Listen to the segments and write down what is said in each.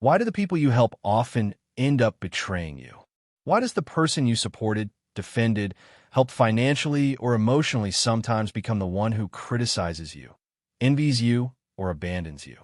Why do the people you help often end up betraying you? Why does the person you supported, defended, helped financially or emotionally sometimes become the one who criticizes you, envies you, or abandons you?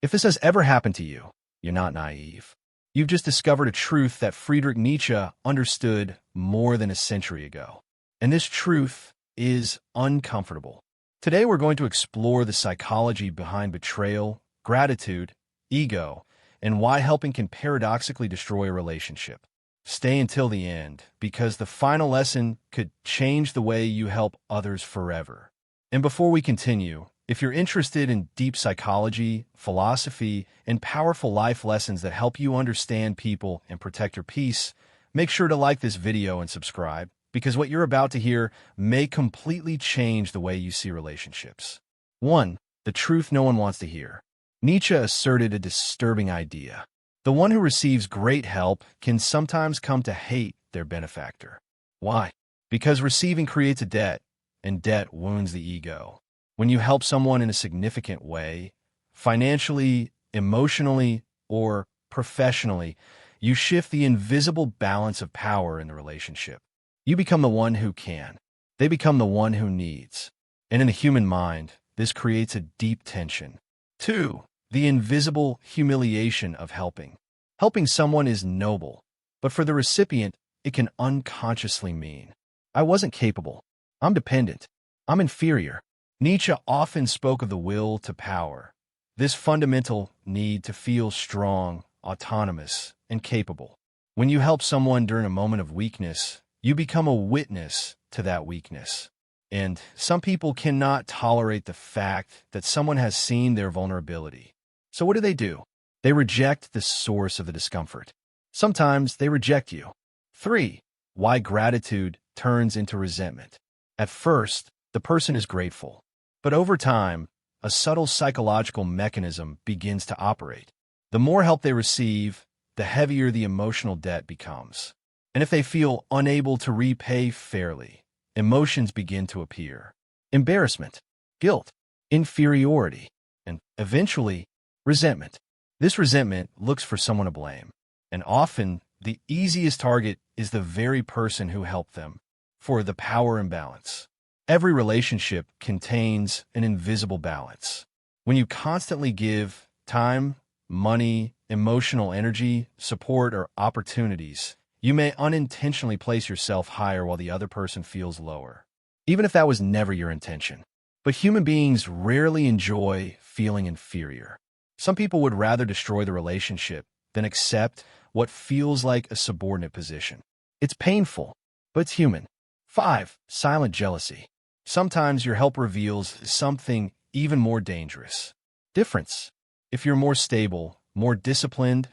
If this has ever happened to you, you're not naive. You've just discovered a truth that Friedrich Nietzsche understood more than a century ago. And this truth is uncomfortable. Today we're going to explore the psychology behind betrayal, gratitude, ego, and why helping can paradoxically destroy a relationship. Stay until the end, because the final lesson could change the way you help others forever. And before we continue, if you're interested in deep psychology, philosophy, and powerful life lessons that help you understand people and protect your peace, make sure to like this video and subscribe, because what you're about to hear may completely change the way you see relationships. 1. The truth no one wants to hear. Nietzsche asserted a disturbing idea. The one who receives great help can sometimes come to hate their benefactor. Why? Because receiving creates a debt, and debt wounds the ego. When you help someone in a significant way, financially, emotionally, or professionally, you shift the invisible balance of power in the relationship. You become the one who can. They become the one who needs. And in the human mind, this creates a deep tension. 2. The invisible humiliation of helping. Helping someone is noble, but for the recipient, it can unconsciously mean, I wasn't capable. I'm dependent. I'm inferior. Nietzsche often spoke of the will to power, this fundamental need to feel strong, autonomous, and capable. When you help someone during a moment of weakness, you become a witness to that weakness. And some people cannot tolerate the fact that someone has seen their vulnerability. So what do? They reject the source of the discomfort. Sometimes they reject you. 3. Why gratitude turns into resentment. At first, the person is grateful. But over time, a subtle psychological mechanism begins to operate. The more help they receive, the heavier the emotional debt becomes. And if they feel unable to repay fairly, emotions begin to appear. Embarrassment, guilt, inferiority, and eventually, resentment. This resentment looks for someone to blame. And often, the easiest target is the very person who helped them, for the power imbalance. Every relationship contains an invisible balance. When you constantly give time, money, emotional energy, support, or opportunities, you may unintentionally place yourself higher while the other person feels lower, even if that was never your intention. But human beings rarely enjoy feeling inferior. Some people would rather destroy the relationship than accept what feels like a subordinate position. It's painful, but it's human. 5. Silent jealousy. Sometimes your help reveals something even more dangerous. Difference. If you're more stable, more disciplined,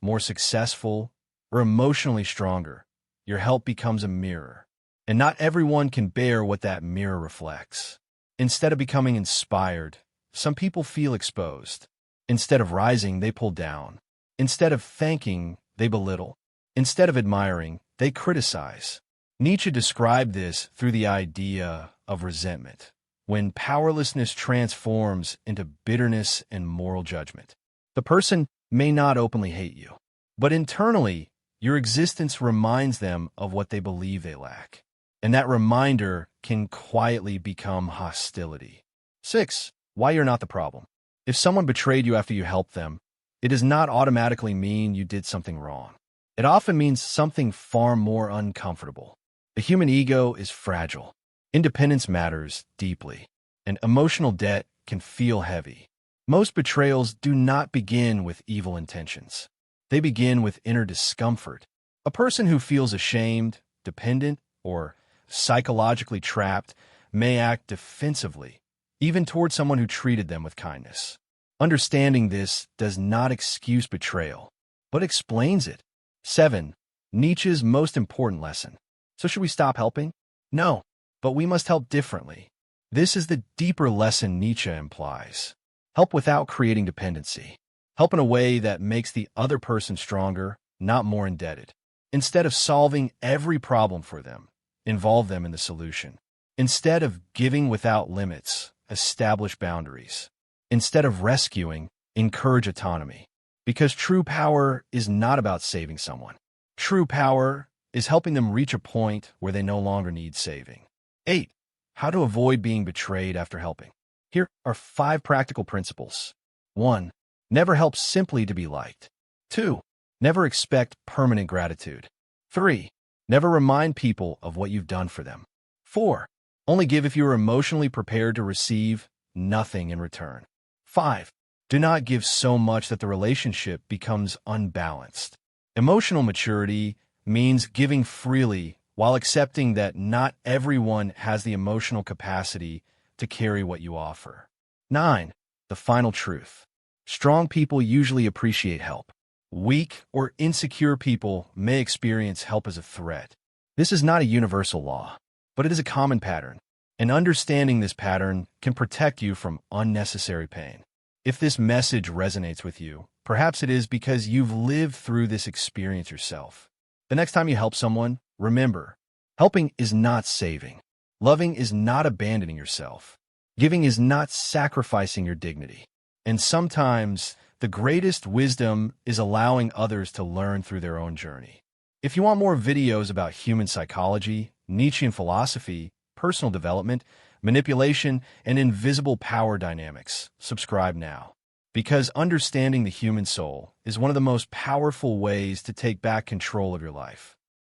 more successful, or emotionally stronger, your help becomes a mirror. And not everyone can bear what that mirror reflects. Instead of becoming inspired, some people feel exposed. Instead of rising, they pull down. Instead of thanking, they belittle. Instead of admiring, they criticize. Nietzsche described this through the idea of resentment, when powerlessness transforms into bitterness and moral judgment. The person may not openly hate you, but internally, your existence reminds them of what they believe they lack. And that reminder can quietly become hostility. 6. Why you're not the problem. If someone betrayed you after you helped them, it does not automatically mean you did something wrong. It often means something far more uncomfortable. The human ego is fragile. Independence matters deeply, and emotional debt can feel heavy. Most betrayals do not begin with evil intentions. They begin with inner discomfort. A person who feels ashamed, dependent, or psychologically trapped may act defensively, even toward someone who treated them with kindness. Understanding this does not excuse betrayal, but explains it. 7. Nietzsche's most important lesson. So should we stop helping? No, but we must help differently. This is the deeper lesson Nietzsche implies. Help without creating dependency. Help in a way that makes the other person stronger, not more indebted. Instead of solving every problem for them, involve them in the solution. Instead of giving without limits, establish boundaries. Instead of rescuing, encourage autonomy. Because true power is not about saving someone. True power is helping them reach a point where they no longer need saving. 8. How to avoid being betrayed after helping. Here are 5 practical principles. 1. Never help simply to be liked. 2. Never expect permanent gratitude. 3. Never remind people of what you've done for them. 4. Only give if you are emotionally prepared to receive nothing in return. 5. Do not give so much that the relationship becomes unbalanced. Emotional maturity means giving freely while accepting that not everyone has the emotional capacity to carry what you offer. 9. The final truth. Strong people usually appreciate help. Weak or insecure people may experience help as a threat. This is not a universal law, but it is a common pattern, and understanding this pattern can protect you from unnecessary pain. If this message resonates with you, perhaps it is because you've lived through this experience yourself. The next time you help someone, remember, helping is not saving. Loving is not abandoning yourself. Giving is not sacrificing your dignity. And sometimes, the greatest wisdom is allowing others to learn through their own journey. If you want more videos about human psychology, Nietzschean philosophy, personal development, manipulation, and invisible power dynamics, subscribe now. Because understanding the human soul is one of the most powerful ways to take back control of your life.